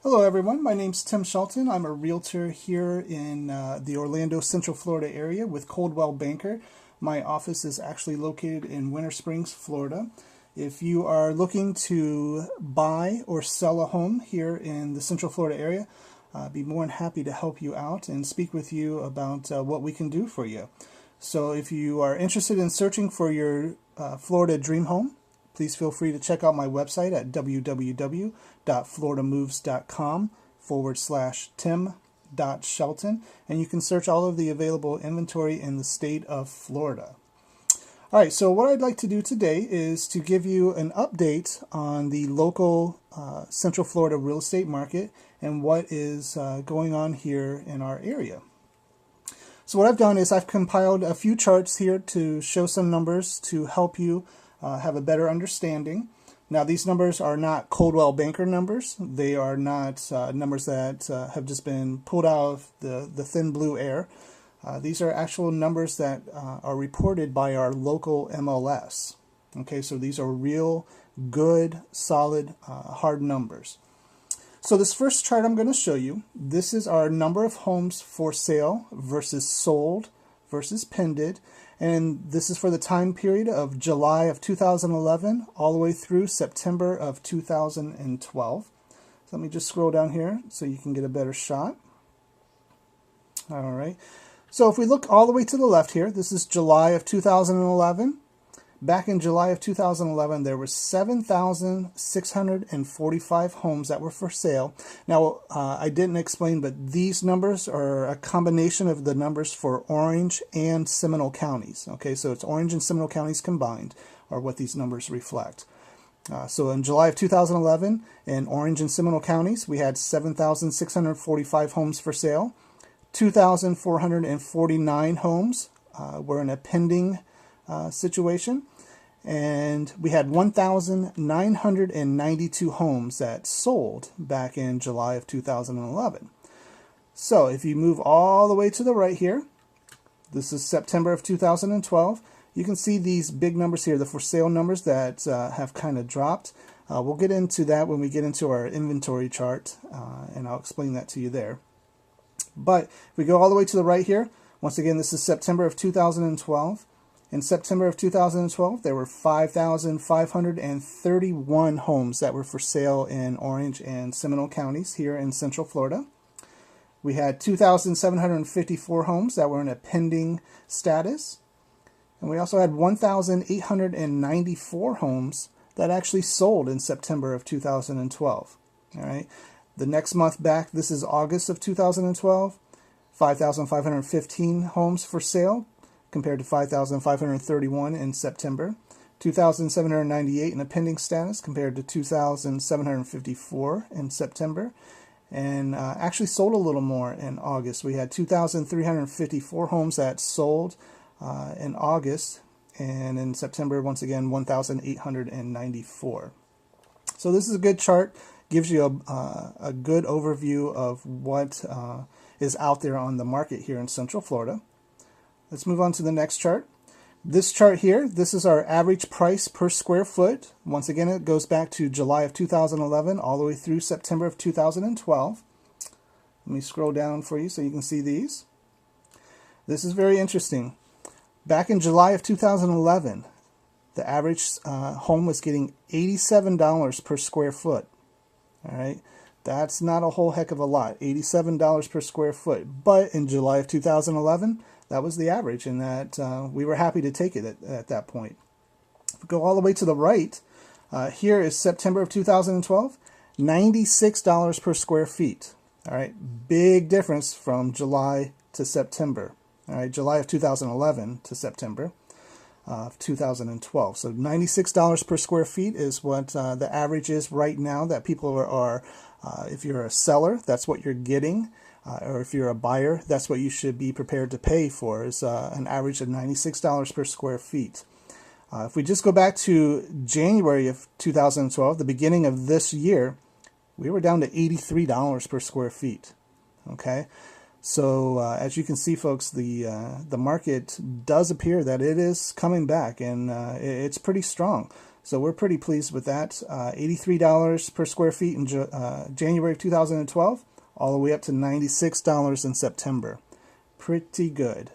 Hello everyone, my name's Tim Shelton. I'm a realtor here in the Orlando, Central Florida area with Coldwell Banker. My office is actually located in Winter Springs, Florida. If you are looking to buy or sell a home here in the Central Florida area, I'd be more than happy to help you out and speak with you about what we can do for you. So if you are interested in searching for your Florida dream home, please feel free to check out my website at www.floridamoves.com/tim.shelton, and you can search all of the available inventory in the state of Florida. All right, so what I'd like to do today is to give you an update on the local Central Florida real estate market and what is going on here in our area. So what I've done is I've compiled a few charts here to show some numbers to help you have a better understanding. Now, these numbers are not Coldwell Banker numbers. They are not numbers that have just been pulled out of the thin blue air. These are actual numbers that are reported by our local MLS. Okay, so these are real, good, solid, hard numbers. So this first chart I'm going to show you, this is our number of homes for sale versus sold versus pended. And this is for the time period of July of 2011 all the way through September of 2012. So let me just scroll down here so you can get a better shot. All right. So if we look all the way to the left here, this is July of 2011. Back in July of 2011, there were 7,645 homes that were for sale. Now, I didn't explain, but these numbers are a combination of the numbers for Orange and Seminole counties. Okay, so it's Orange and Seminole counties combined are what these numbers reflect. So in July of 2011, in Orange and Seminole counties, we had 7,645 homes for sale. 2,449 homes were in a pending situation, and we had 1,992 homes that sold back in July of 2011. So if you move all the way to the right here, this is September of 2012, you can see these big numbers here, the for sale numbers that have kind of dropped. We'll get into that when we get into our inventory chart, and I'll explain that to you there. But if we go all the way to the right here, once again, this is September of 2012. In September of 2012, there were 5,531 homes that were for sale in Orange and Seminole counties here in Central Florida. We had 2,754 homes that were in a pending status. And we also had 1,894 homes that actually sold in September of 2012. All right. The next month back, this is August of 2012, 5,515 homes for sale, compared to 5,531 in September, 2,798 in a pending status compared to 2,754 in September, and actually sold a little more in August. We had 2,354 homes that sold in August, and in September, once again, 1,894. So this is a good chart, gives you a good overview of what is out there on the market here in Central Florida. Let's move on to the next chart. This chart here, this is our average price per square foot. Once again, it goes back to July of 2011 all the way through September of 2012. Let me scroll down for you so you can see these. This is very interesting. Back in July of 2011, the average home was getting $87 per square foot. All right. That's not a whole heck of a lot, $87 per square foot. But in July of 2011, that was the average, and that we were happy to take it at that point. If we go all the way to the right, here is September of 2012, $96 per square feet. All right, big difference from July to September. All right, July of 2011 to September of 2012. So $96 per square feet is what the average is right now that people are if you're a seller, that's what you're getting. Or if you're a buyer, that's what you should be prepared to pay for, is an average of $96 per square feet. If we just go back to January of 2012, the beginning of this year, we were down to $83 per square feet. Okay, so as you can see, folks, the market does appear that it is coming back, and it's pretty strong. So we're pretty pleased with that. $83 per square feet in January of 2012, all the way up to $96 in September. Pretty good.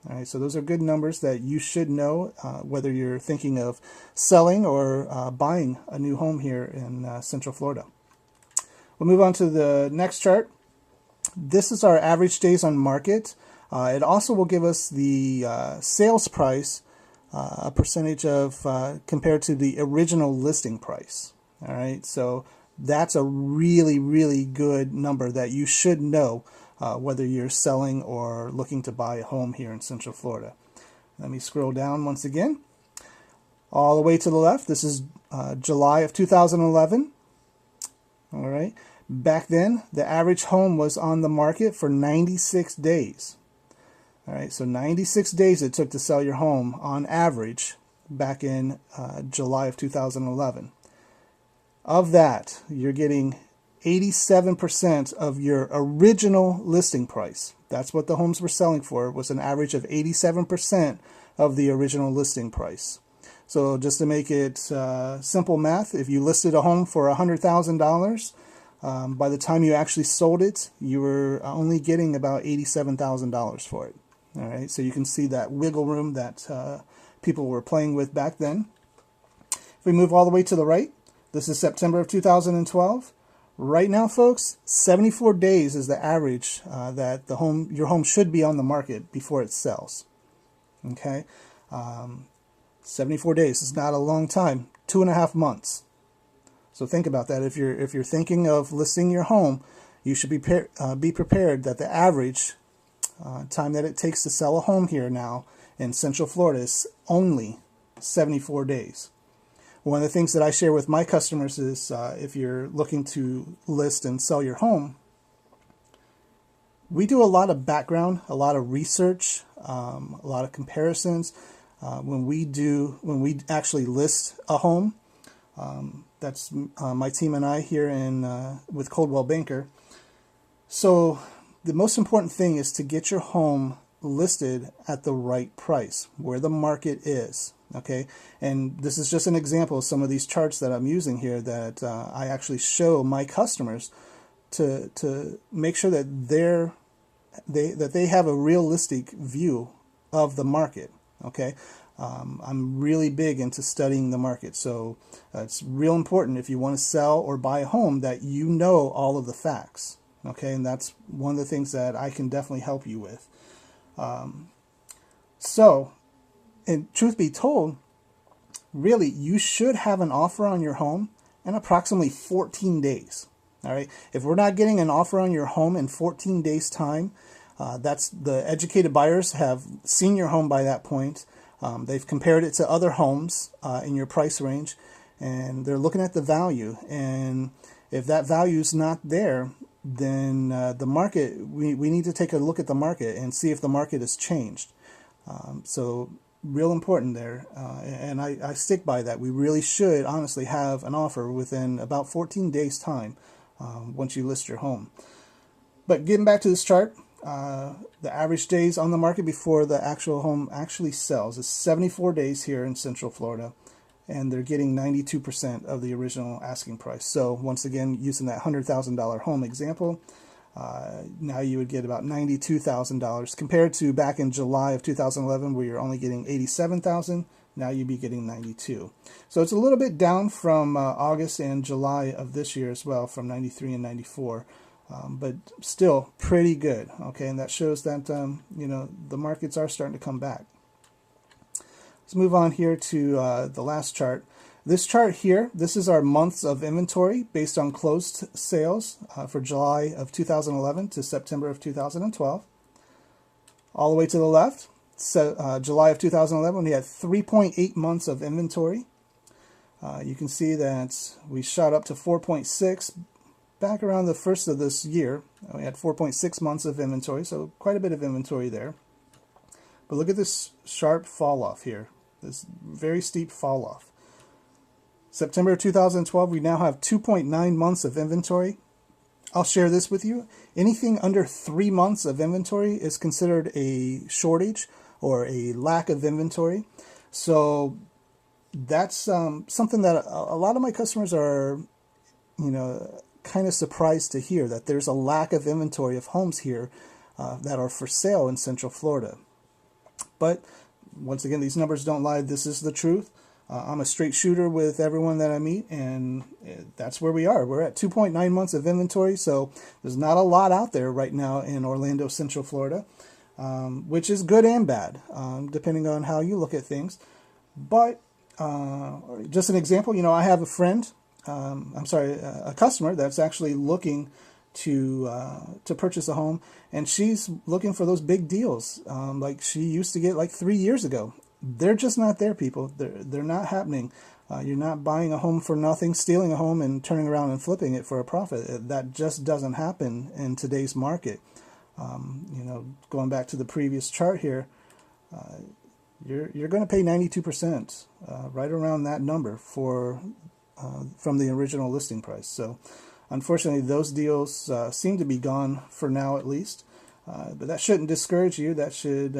All right, so those are good numbers that you should know whether you're thinking of selling or buying a new home here in Central Florida. We'll move on to the next chart. This is our average days on market. It also will give us the sales price, a percentage of compared to the original listing price. All right, so that's a really, really good number that you should know whether you're selling or looking to buy a home here in Central Florida. Let me scroll down once again. All the way to the left, this is July of 2011. All right. Back then, the average home was on the market for 96 days. All right, so 96 days it took to sell your home on average back in July of 2011. Of that, you're getting 87% of your original listing price. That's what the homes were selling for, was an average of 87% of the original listing price. So just to make it simple math, if you listed a home for $100,000, by the time you actually sold it, you were only getting about $87,000 for it. All right, so you can see that wiggle room that people were playing with back then. If we move all the way to the right, this is September of 2012. Right now, folks, 74 days is the average that your home should be on the market before it sells. Okay, 74 days is not a long time. 2.5 months. So think about that. If you're thinking of listing your home, you should be prepared that the average time that it takes to sell a home here now in Central Florida is only 74 days. One of the things that I share with my customers is if you're looking to list and sell your home, we do a lot of background, a lot of research, a lot of comparisons. When we actually list a home, that's my team and I here with Coldwell Banker. So the most important thing is to get your home listed at the right price, where the market is. Okay, and this is just an example of some of these charts that I'm using here that I actually show my customers to make sure that they have a realistic view of the market. Okay, I'm really big into studying the market, so it's real important if you want to sell or buy a home that you know all of the facts. Okay, and that's one of the things that I can definitely help you with. So, and truth be told, really, you should have an offer on your home in approximately 14 days. All right, if we're not getting an offer on your home in 14 days' time, that's the educated buyers have seen your home by that point. They've compared it to other homes in your price range, and they're looking at the value. And if that value is not there, then the market, we need to take a look at the market and see if the market has changed. So real important there, and I stick by that. We really should honestly have an offer within about 14 days time once you list your home. But getting back to this chart, the average days on the market before the actual home actually sells is 74 days here in Central Florida, and they're getting 92% of the original asking price. So once again, using that $100,000 home example, now you would get about $92,000 compared to back in July of 2011 where you're only getting $87,000. Now you'd be getting $92,000. So it's a little bit down from August and July of this year as well, from $93,000 and $94,000. But still pretty good. Okay, and that shows that the markets are starting to come back. Let's move on here to the last chart. This chart here, this is our months of inventory based on closed sales for July of 2011 to September of 2012. All the way to the left, so, July of 2011, we had 3.8 months of inventory. You can see that we shot up to 4.6 back around the first of this year. We had 4.6 months of inventory, so quite a bit of inventory there. But look at this sharp fall off here, this very steep fall off. September 2012, we now have 2.9 months of inventory. I'll share this with you. Anything under 3 months of inventory is considered a shortage or a lack of inventory. So that's something that a lot of my customers are, kind of surprised to hear, that there's a lack of inventory of homes here that are for sale in Central Florida. But once again, these numbers don't lie. This is the truth. I'm a straight shooter with everyone that I meet, and that's where we are. We're at 2.9 months of inventory, so there's not a lot out there right now in Orlando, Central Florida, which is good and bad, depending on how you look at things. But just an example, I have a friend, a customer that's actually looking to purchase a home, and she's looking for those big deals like she used to get like 3 years ago. They're just not there, people. They're not happening. You're not buying a home for nothing, stealing a home and turning around and flipping it for a profit. That just doesn't happen in today's market. Going back to the previous chart here, you're going to pay 92%, right around that number from the original listing price. So unfortunately, those deals seem to be gone for now, at least. But that shouldn't discourage you. That should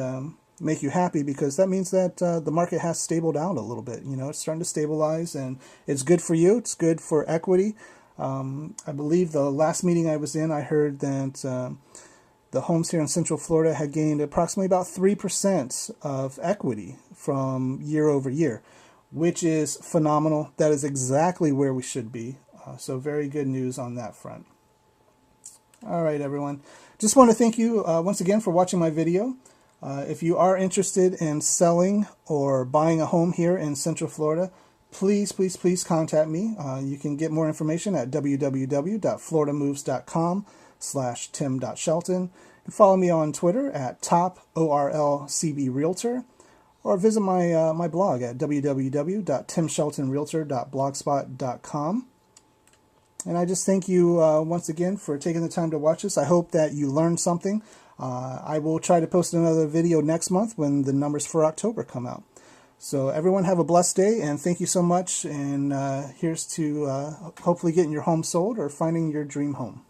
make you happy, because that means that the market has stabled out a little bit. It's starting to stabilize, and it's good for you. It's good for equity. I believe the last meeting I was in, I heard that the homes here in Central Florida had gained approximately about 3% of equity from year over year, which is phenomenal. That is exactly where we should be. So very good news on that front. All right, everyone. Just want to thank you once again for watching my video. If you are interested in selling or buying a home here in Central Florida, please contact me. You can get more information at www.floridamoves.com/tim.shelton. And follow me on Twitter at @TopORLCBRealtor, or visit my blog at www.timsheltonrealtor.blogspot.com. And I just thank you once again for taking the time to watch this. I hope that you learned something. I will try to post another video next month when the numbers for October come out. So everyone have a blessed day, and thank you so much. And here's to hopefully getting your home sold or finding your dream home.